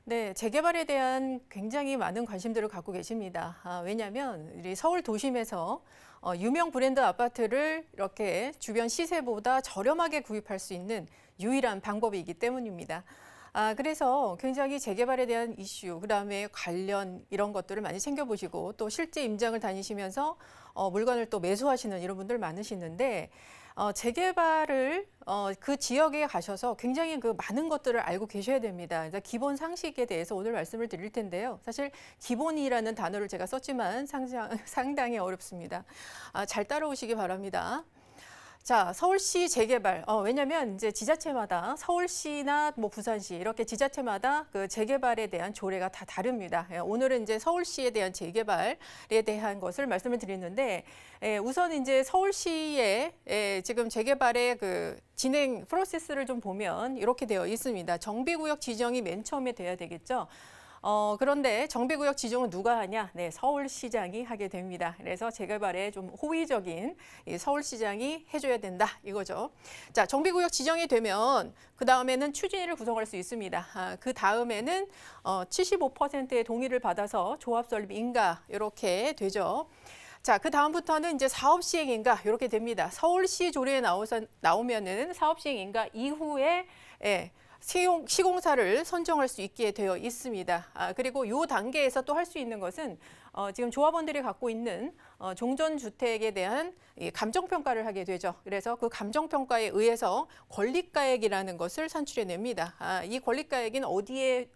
네, 재개발에 대한 굉장히 많은 관심들을 갖고 계십니다. 왜냐하면 우리 서울 도심에서 유명 브랜드 아파트를 이렇게 주변 시세보다 저렴하게 구입할 수 있는 유일한 방법이기 때문입니다. 그래서 굉장히 재개발에 대한 이슈, 그다음에 관련 이런 것들을 많이 챙겨보시고 또 실제 임장을 다니시면서 물건을 또 매수하시는 이런 분들 많으시는데 재개발을 그 지역에 가셔서 굉장히 그 많은 것들을 알고 계셔야 됩니다. 기본 상식에 대해서 오늘 말씀을 드릴 텐데요. 사실 기본이라는 단어를 제가 썼지만 상당히 어렵습니다. 잘 따라오시기 바랍니다. 자, 서울시 재개발. 왜냐면 이제 지자체마다 서울시나 뭐 부산시 이렇게 지자체마다 그 재개발에 대한 조례가 다 다릅니다. 오늘은 이제 서울시에 대한 재개발에 대한 것을 말씀을 드리는데 우선 이제 서울시의 지금 재개발의 그 진행 프로세스를 좀 보면 이렇게 되어 있습니다. 정비구역 지정이 맨 처음에 돼야 되겠죠. 그런데 정비구역 지정은 누가 하냐? 네, 서울시장이 하게 됩니다. 그래서 재개발에 좀 호의적인 이 서울시장이 해줘야 된다 이거죠. 자, 정비구역 지정이 되면 그 다음에는 추진위를 구성할 수 있습니다. 그 다음에는 75%의 동의를 받아서 조합 설립 인가 이렇게 되죠. 자, 그 다음부터는 이제 사업 시행 인가 이렇게 됩니다. 서울시 조례에 나오면은 사업 시행 인가 이후에 시공사를 선정할 수 있게 되어 있습니다. 그리고 이 단계에서 또 할 수 있는 것은 지금 조합원들이 갖고 있는 종전주택에 대한 감정평가를 하게 되죠. 그래서 그 감정평가에 의해서 권리가액이라는 것을 산출해냅니다. 이 권리가액은 어디에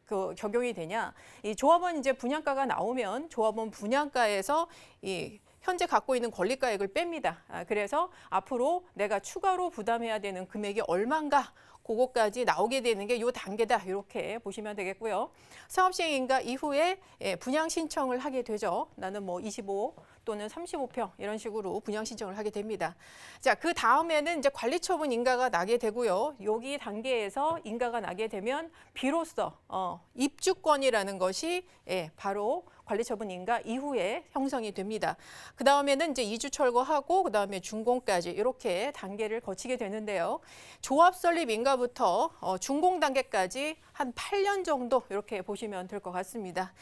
그 적용이 되냐? 이 조합원 이제 분양가가 나오면 조합원 분양가에서 이 현재 갖고 있는 권리가액을 뺍니다. 그래서 앞으로 내가 추가로 부담해야 되는 금액이 얼마인가? 그거까지 나오게 되는 게 이 단계다. 이렇게 보시면 되겠고요. 사업시행인가 이후에 분양 신청을 하게 되죠. 나는 뭐 25 또는 35평 이런 식으로 분양 신청을 하게 됩니다. 자, 그 다음에는 이제 관리처분 인가가 나게 되고요. 여기 단계에서 인가가 나게 되면 비로소 입주권이라는 것이 바로 관리처분 인가 이후에 형성이 됩니다. 그 다음에는 이제 이주 철거하고 그 다음에 준공까지 이렇게 단계를 거치게 되는데요. 조합 설립 인가부터 준공 단계까지 한 8년 정도 이렇게 보시면 될 것 같습니다.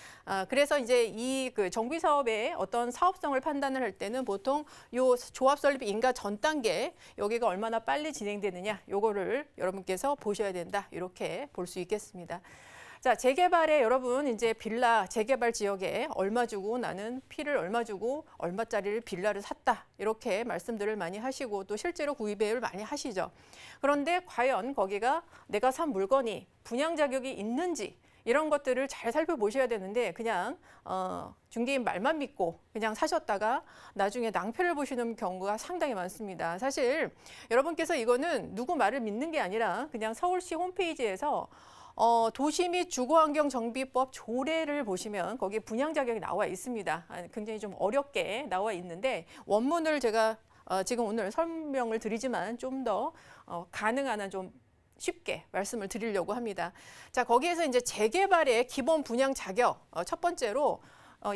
그래서 이제 이 그 정비 사업의 어떤 사업성을 판단을 할 때는 보통 요 조합 설립 인가 전 단계 여기가 얼마나 빨리 진행되느냐 요거를 여러분께서 보셔야 된다 이렇게 볼 수 있겠습니다. 자, 재개발에 여러분 이제 빌라 재개발 지역에 얼마 주고 나는 피를 얼마 주고 얼마짜리를 빌라를 샀다 이렇게 말씀들을 많이 하시고 또 실제로 구입을 많이 하시죠. 그런데 과연 거기가 내가 산 물건이 분양 자격이 있는지 이런 것들을 잘 살펴보셔야 되는데 그냥 중개인 말만 믿고 그냥 사셨다가 나중에 낭패를 보시는 경우가 상당히 많습니다. 사실 여러분께서 이거는 누구 말을 믿는 게 아니라 그냥 서울시 홈페이지에서 도시 및 주거환경정비법 조례를 보시면 거기에 분양 자격이 나와 있습니다. 굉장히 좀 어렵게 나와 있는데 원문을 제가 지금 오늘 설명을 드리지만 좀 더 가능한 한 좀 쉽게 말씀을 드리려고 합니다. 자, 거기에서 이제 재개발의 기본 분양 자격 첫 번째로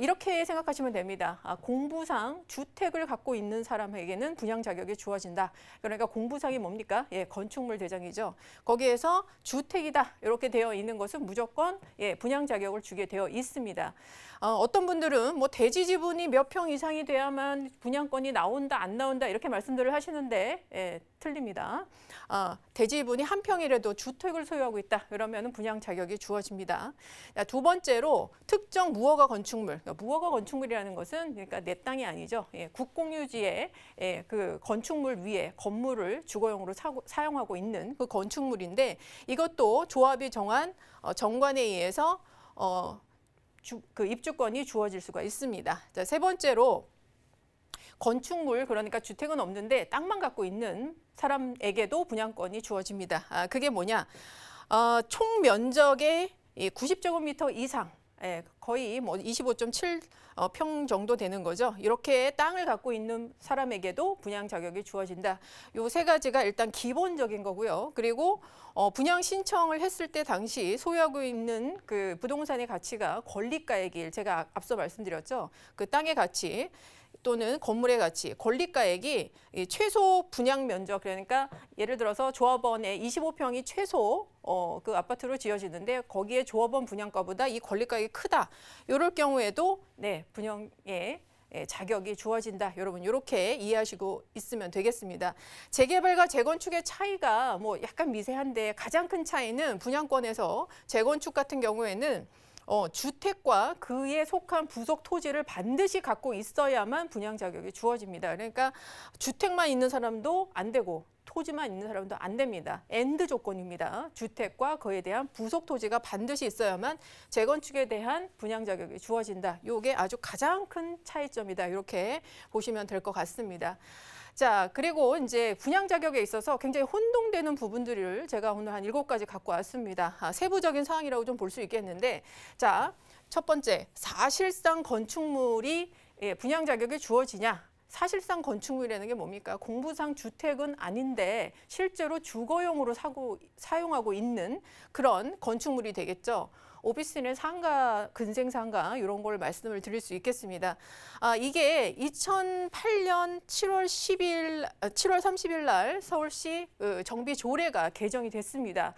이렇게 생각하시면 됩니다. 공부상 주택을 갖고 있는 사람에게는 분양 자격이 주어진다. 그러니까 공부상이 뭡니까? 건축물 대장이죠. 거기에서 주택이다 이렇게 되어 있는 것은 무조건 분양 자격을 주게 되어 있습니다. 어떤 분들은 뭐 대지 지분이 몇 평 이상이 돼야만 분양권이 나온다 안 나온다 이렇게 말씀들을 하시는데 틀립니다. 대지 지분이 한 평이라도 주택을 소유하고 있다 그러면 분양 자격이 주어집니다. 두 번째로 특정 무허가 건축물. 그러니까 무허가 건축물이라는 것은 그러니까 내 땅이 아니죠. 국공유지의 그 건축물 위에 건물을 주거용으로 사용하고 있는 그 건축물인데 이것도 조합이 정한 정관에 의해서 그 입주권이 주어질 수가 있습니다. 자, 세 번째로 건축물 그러니까 주택은 없는데 땅만 갖고 있는 사람에게도 분양권이 주어집니다. 그게 뭐냐? 총 면적의 90제곱미터 이상 거의 뭐 25.7평 정도 되는 거죠. 이렇게 땅을 갖고 있는 사람에게도 분양 자격이 주어진다. 요 세 가지가 일단 기본적인 거고요. 그리고 분양 신청을 했을 때 당시 소유하고 있는 그 부동산의 가치가 권리가액일 제가 앞서 말씀드렸죠. 그 땅의 가치 또는 건물의 가치, 권리가액이 이 최소 분양 면적, 그러니까 예를 들어서 조합원의 25평이 최소 그 아파트로 지어지는데 거기에 조합원 분양가보다 이 권리가액이 크다. 이럴 경우에도 네, 분양의 자격이 주어진다. 여러분 이렇게 이해하시고 있으면 되겠습니다. 재개발과 재건축의 차이가 뭐 약간 미세한데 가장 큰 차이는 분양권에서 재건축 같은 경우에는 주택과 그에 속한 부속 토지를 반드시 갖고 있어야만 분양 자격이 주어집니다. 그러니까 주택만 있는 사람도 안 되고 토지만 있는 사람도 안 됩니다. 엔드 조건입니다. 주택과 그에 대한 부속 토지가 반드시 있어야만 재건축에 대한 분양 자격이 주어진다. 이게 아주 가장 큰 차이점이다. 이렇게 보시면 될 것 같습니다. 자, 그리고 이제 분양 자격에 있어서 굉장히 혼동되는 부분들을 제가 오늘 한 7가지 갖고 왔습니다. 세부적인 사항이라고 좀 볼 수 있겠는데, 자, 첫 번째, 사실상 건축물이 분양 자격이 주어지냐? 사실상 건축물이라는 게 뭡니까? 공부상 주택은 아닌데 실제로 주거용으로 사용하고 있는 그런 건축물이 되겠죠. 오피스텔의 상가, 근생상가 이런 걸 말씀을 드릴 수 있겠습니다. 이게 2008년 7월 30일 날 서울시 정비 조례가 개정이 됐습니다.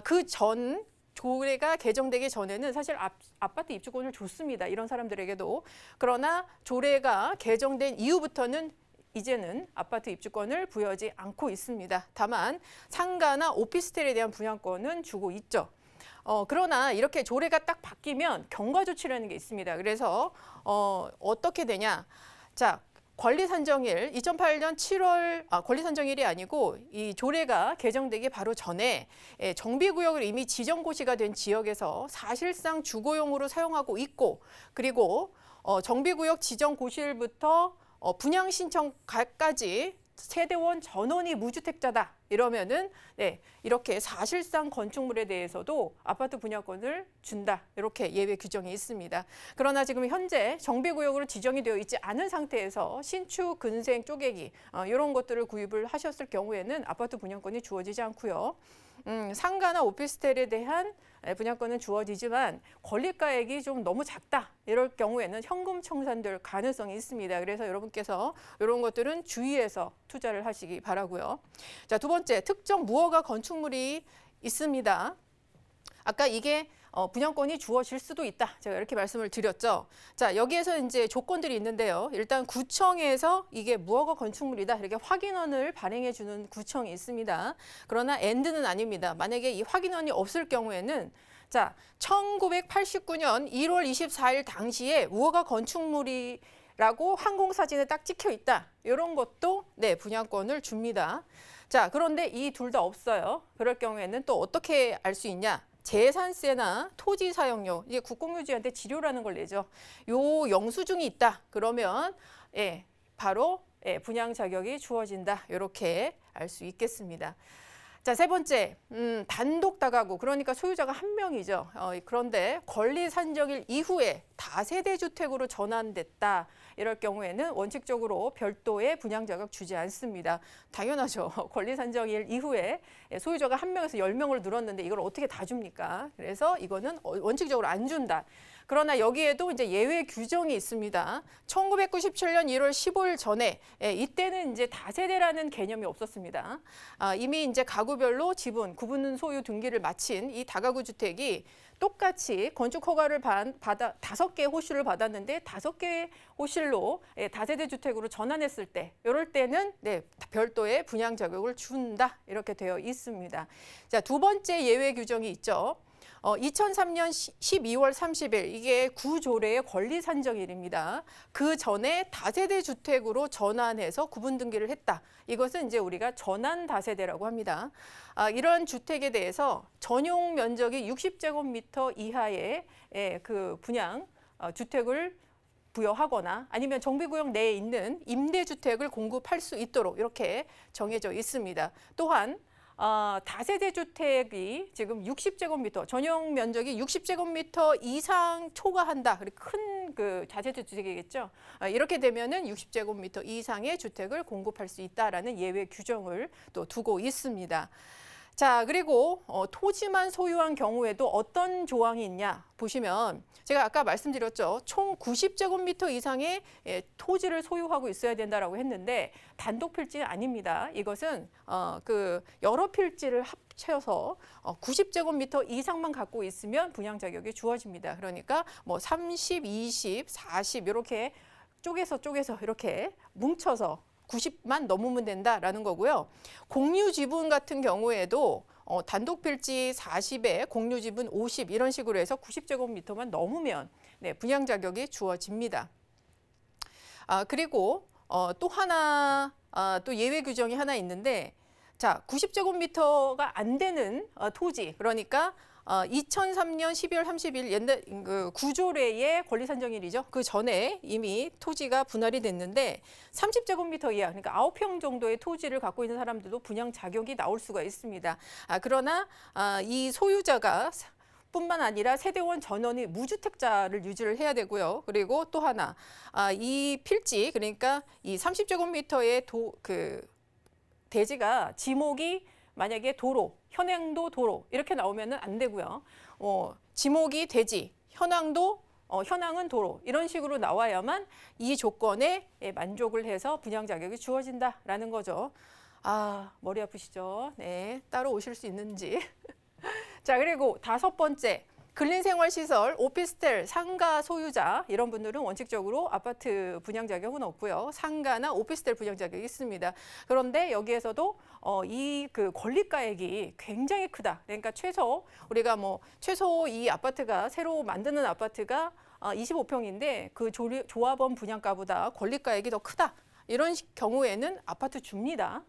그 전 조례가 개정되기 전에는 사실 아파트 입주권을 줬습니다. 이런 사람들에게도. 그러나 조례가 개정된 이후부터는 이제는 아파트 입주권을 부여하지 않고 있습니다. 다만 상가나 오피스텔에 대한 분양권은 주고 있죠. 그러나 이렇게 조례가 딱 바뀌면 경과 조치라는 게 있습니다. 그래서 어떻게 되냐? 자, 권리산정일 2008년 7월 권리산정일이 아니고 이 조례가 개정되기 바로 전에 정비구역을 이미 지정고시가 된 지역에서 사실상 주거용으로 사용하고 있고 그리고 정비구역 지정고시일부터 분양 신청까지 세대원 전원이 무주택자다 이러면은 네, 이렇게 사실상 건축물에 대해서도 아파트 분양권을 준다 이렇게 예외 규정이 있습니다. 그러나 지금 현재 정비구역으로 지정이 되어 있지 않은 상태에서 신축, 근생, 쪼개기 이런 것들을 구입을 하셨을 경우에는 아파트 분양권이 주어지지 않고요. 상가나 오피스텔에 대한 분양권은 주어지지만 권리가액이 좀 너무 작다 이럴 경우에는 현금 청산될 가능성이 있습니다. 그래서 여러분께서 이런 것들은 주의해서 투자를 하시기 바라고요. 자, 두 번째, 특정 무허가 건축물이 있습니다. 아까 이게 분양권이 주어질 수도 있다. 제가 이렇게 말씀을 드렸죠. 자, 여기에서 이제 조건들이 있는데요. 일단 구청에서 이게 무허가 건축물이다. 이렇게 확인원을 발행해 주는 구청이 있습니다. 그러나 엔드는 아닙니다. 만약에 이 확인원이 없을 경우에는 자, 1989년 1월 24일 당시에 무허가 건축물이라고 항공사진에 딱 찍혀 있다. 이런 것도 네, 분양권을 줍니다. 자, 그런데 이 둘 다 없어요. 그럴 경우에는 또 어떻게 알 수 있냐? 재산세나 토지 사용료, 이게 국공유지한테 지료라는 걸 내죠. 요 영수증이 있다. 그러면 바로 분양 자격이 주어진다. 이렇게 알 수 있겠습니다. 자, 세 번째, 단독 다가구, 그러니까 소유자가 한 명이죠. 그런데 권리 산정일 이후에 다세대 주택으로 전환됐다. 이럴 경우에는 원칙적으로 별도의 분양 자격 주지 않습니다. 당연하죠. 권리 산정일 이후에 소유자가 한 명에서 10명을 늘었는데 이걸 어떻게 다 줍니까? 그래서 이거는 원칙적으로 안 준다. 그러나 여기에도 이제 예외 규정이 있습니다. 1997년 1월 15일 전에 이때는 이제 다세대라는 개념이 없었습니다. 이미 이제 가구별로 지분, 구분 소유 등기를 마친 이 다가구 주택이 똑같이 건축 허가를 받아 5개 호실을 받았는데 5개 호실로 다세대 주택으로 전환했을 때 이럴 때는 네, 별도의 분양 자격을 준다. 이렇게 되어 있습니다. 자, 두 번째 예외 규정이 있죠. 2003년 12월 30일 이게 구조례의 권리 산정일입니다. 그 전에 다세대 주택으로 전환해서 구분 등기를 했다. 이것은 이제 우리가 전환 다세대라고 합니다. 이런 주택에 대해서 전용 면적이 60제곱미터 이하의 그 분양 주택을 부여하거나 아니면 정비구역 내에 있는 임대주택을 공급할 수 있도록 이렇게 정해져 있습니다. 또한 다세대 주택이 지금 60제곱미터, 전용 면적이 60제곱미터 이상 초과한다. 큰 그 다세대 주택이겠죠. 이렇게 되면은 60제곱미터 이상의 주택을 공급할 수 있다라는 예외 규정을 또 두고 있습니다. 자, 그리고 토지만 소유한 경우에도 어떤 조항이 있냐 보시면 제가 아까 말씀드렸죠. 총 90제곱미터 이상의 토지를 소유하고 있어야 된다라고 했는데 단독 필지 아닙니다. 이것은 그 여러 필지를 합쳐서 90제곱미터 이상만 갖고 있으면 분양 자격이 주어집니다. 그러니까 뭐 30, 20, 40 이렇게 쪼개서 이렇게 뭉쳐서 90만 넘으면 된다라는 거고요. 공유 지분 같은 경우에도 단독 필지 40에 공유 지분 50 이런 식으로 해서 90제곱미터만 넘으면 네, 분양 자격이 주어집니다. 그리고 또 하나 또 예외 규정이 하나 있는데 자, 90제곱미터가 안 되는 토지 그러니까 2003년 12월 30일 옛날 그 구조례의 권리산정일이죠. 그 전에 이미 토지가 분할이 됐는데 30제곱미터 이하, 그러니까 9평 정도의 토지를 갖고 있는 사람들도 분양 자격이 나올 수가 있습니다. 그러나 이 소유자가 뿐만 아니라 세대원 전원이 무주택자를 유지를 해야 되고요. 그리고 또 하나 이 필지 그러니까 이 30제곱미터의 그 대지가 지목이 만약에 도로, 현행도 도로 이렇게 나오면 안 되고요. 지목이 대지, 현황은 도로 이런 식으로 나와야만 이 조건에 만족을 해서 분양 자격이 주어진다라는 거죠. 머리 아프시죠? 네, 따로 오실 수 있는지. 자, 그리고 5번째. 근린생활시설, 오피스텔, 상가 소유자 이런 분들은 원칙적으로 아파트 분양 자격은 없고요. 상가나 오피스텔 분양 자격이 있습니다. 그런데 여기에서도 이 그 권리가액이 굉장히 크다. 그러니까 우리가 최소 이 아파트가 새로 만드는 아파트가 25평인데 그 조합원 분양가보다 권리가액이 더 크다. 이런 경우에는 아파트 줍니다.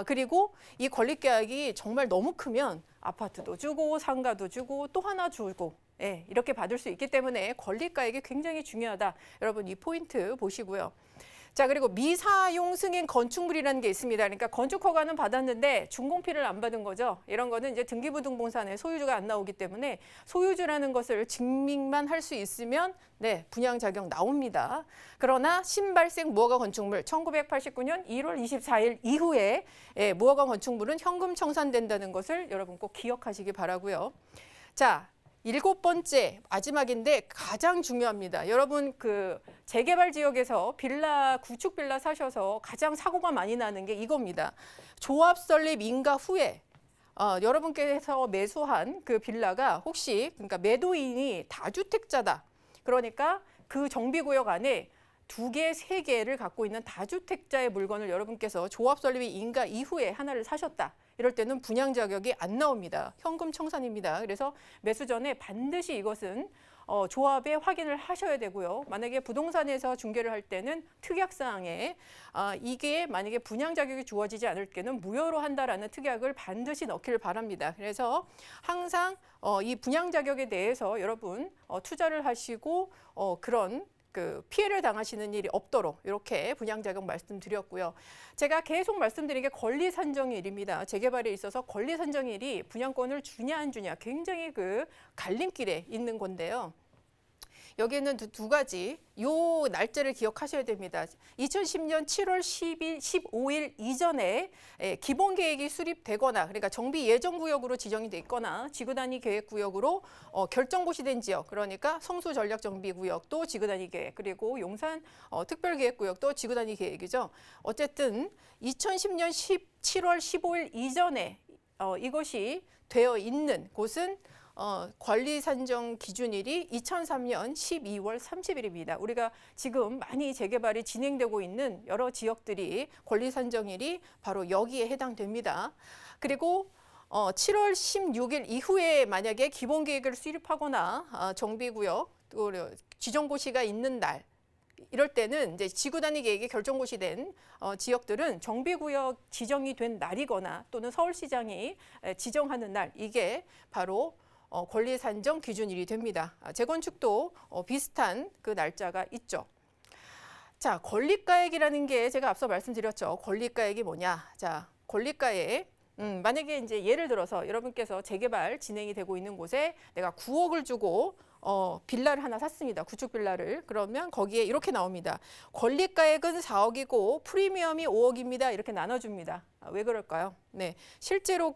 그리고 이 권리계약이 정말 너무 크면 아파트도 주고 상가도 주고 또 하나 주고 이렇게 받을 수 있기 때문에 권리가액이 굉장히 중요하다. 여러분 이 포인트 보시고요. 자, 그리고 미사용 승인 건축물이라는 게 있습니다. 그러니까 건축 허가는 받았는데 준공피를 안 받은 거죠. 이런 거는 이제 등기부등본상에 소유주가 안 나오기 때문에 소유주라는 것을 증명만 할 수 있으면 네, 분양 자격 나옵니다. 그러나 신발생 무허가 건축물 1989년 1월 24일 이후에 무허가 건축물은 현금 청산된다는 것을 여러분 꼭 기억하시기 바라고요. 자, 7번째 마지막인데 가장 중요합니다. 여러분 그 재개발 지역에서 구축 빌라 사셔서 가장 사고가 많이 나는 게 이겁니다. 조합 설립 인가 후에 여러분께서 매수한 그 빌라가 혹시 그러니까 매도인이 다주택자다. 그러니까 그 정비구역 안에 2개, 3개를 갖고 있는 다주택자의 물건을 여러분께서 조합 설립이 인가 이후에 하나를 사셨다. 이럴 때는 분양 자격이 안 나옵니다. 현금 청산입니다. 그래서 매수 전에 반드시 이것은 조합에 확인을 하셔야 되고요. 만약에 부동산에서 중개를 할 때는 특약사항에 이게 만약에 분양 자격이 주어지지 않을 때는 무효로 한다라는 특약을 반드시 넣기를 바랍니다. 그래서 항상 이 분양 자격에 대해서 여러분 투자를 하시고 그런 그 피해를 당하시는 일이 없도록 이렇게 분양 자격 말씀드렸고요. 제가 계속 말씀드린 게 권리 산정일입니다. 재개발에 있어서 권리 산정일이 분양권을 주냐 안 주냐 굉장히 그 갈림길에 있는 건데요. 여기에는 두 가지 요 날짜를 기억하셔야 됩니다. 2010년 7월 15일 이전에 기본 계획이 수립되거나 그러니까 정비 예정 구역으로 지정이 돼 있거나 지구 단위 계획 구역으로 결정고시된 지역 그러니까 성수 전략 정비 구역도 지구 단위 계획 그리고 용산 특별 계획 구역도 지구 단위 계획이죠. 어쨌든 2010년 7월 15일 이전에 이것이 되어 있는 곳은 권리 산정 기준일이 2003년 12월 30일입니다. 우리가 지금 많이 재개발이 진행되고 있는 여러 지역들이 권리 산정일이 바로 여기에 해당됩니다. 그리고 7월 16일 이후에 만약에 기본 계획을 수립하거나 정비구역 또 지정고시가 있는 날 이럴 때는 이제 지구 단위 계획이 결정고시된 지역들은 정비구역 지정이 된 날이거나 또는 서울시장이 지정하는 날 이게 바로 권리 산정 기준일이 됩니다. 재건축도 비슷한 그 날짜가 있죠. 자, 권리가액이라는 게 제가 앞서 말씀드렸죠. 권리가액이 뭐냐? 자, 권리가액 만약에 이제 예를 들어서 여러분께서 재개발 진행이 되고 있는 곳에 내가 9억을 주고 빌라를 하나 샀습니다. 구축 빌라를. 그러면 거기에 이렇게 나옵니다. 권리가액은 4억이고 프리미엄이 5억입니다. 이렇게 나눠줍니다. 왜 그럴까요? 네, 실제로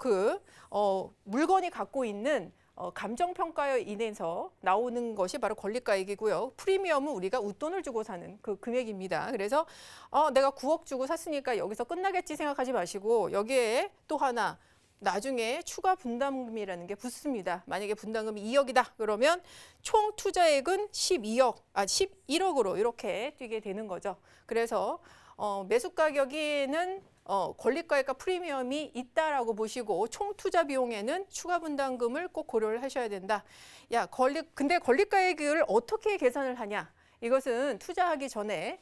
물건이 갖고 있는 감정평가에 인해서 나오는 것이 바로 권리가액이고요. 프리미엄은 우리가 웃돈을 주고 사는 그 금액입니다. 그래서 내가 9억 주고 샀으니까 여기서 끝나겠지 생각하지 마시고 여기에 또 하나 나중에 추가 분담금이라는 게 붙습니다. 만약에 분담금이 2억이다 그러면 총 투자액은 11억으로 이렇게 뛰게 되는 거죠. 그래서 매수 가격에는 권리가액과 프리미엄이 있다라고 보시고 총 투자 비용에는 추가 분담금을 꼭 고려를 하셔야 된다. 근데 권리가액을 어떻게 계산을 하냐? 이것은 투자하기 전에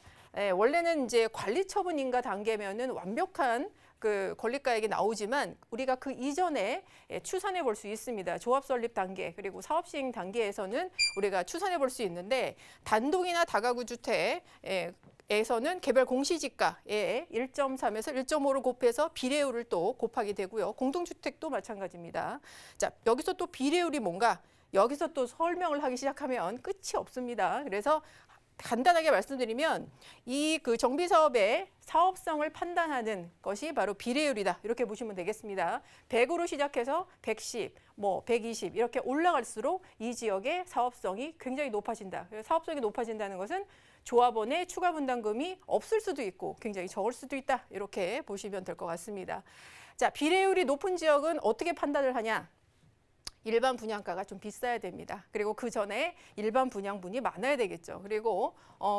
원래는 이제 관리처분인가 단계면은 완벽한 그 권리가액이 나오지만 우리가 그 이전에 추산해 볼 수 있습니다. 조합 설립 단계 그리고 사업 시행 단계에서는 우리가 추산해 볼 수 있는데 단독이나 다가구 주택에서는 개별 공시지가에 1.3에서 1.5를 곱해서 비례율을 또 곱하게 되고요. 공동주택도 마찬가지입니다. 자, 여기서 또 비례율이 뭔가 여기서 또 설명을 하기 시작하면 끝이 없습니다. 그래서 간단하게 말씀드리면 이 그 정비 사업의 사업성을 판단하는 것이 바로 비례율이다. 이렇게 보시면 되겠습니다. 100으로 시작해서 110, 120 이렇게 올라갈수록 이 지역의 사업성이 굉장히 높아진다. 사업성이 높아진다는 것은 조합원의 추가 분담금이 없을 수도 있고 굉장히 적을 수도 있다. 이렇게 보시면 될 것 같습니다. 자, 비례율이 높은 지역은 어떻게 판단을 하냐? 일반 분양가가 좀 비싸야 됩니다. 그리고 그 전에 일반 분양분이 많아야 되겠죠. 그리고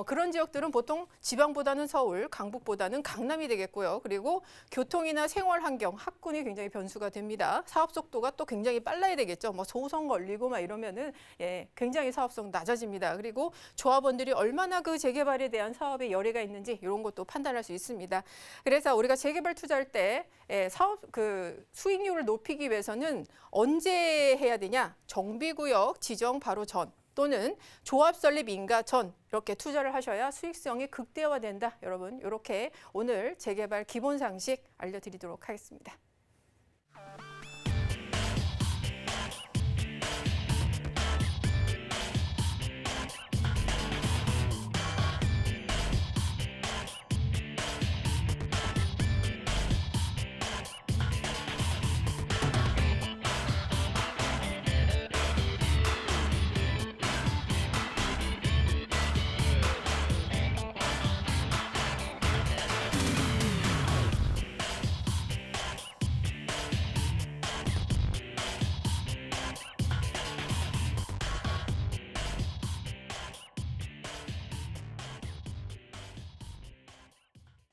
그런 지역들은 보통 지방보다는 서울, 강북보다는 강남이 되겠고요. 그리고 교통이나 생활 환경, 학군이 굉장히 변수가 됩니다. 사업 속도가 또 굉장히 빨라야 되겠죠. 소송 걸리고 이러면은 굉장히 사업성 낮아집니다. 그리고 조합원들이 얼마나 그 재개발에 대한 사업에 열의가 있는지 이런 것도 판단할 수 있습니다. 그래서 우리가 재개발 투자할 때 사업 수익률을 높이기 위해서는 언제 해야 되냐? 정비구역 지정 바로 전 또는 조합 설립 인가 전 이렇게 투자를 하셔야 수익성이 극대화된다. 여러분 이렇게 오늘 재개발 기본 상식 알려드리도록 하겠습니다.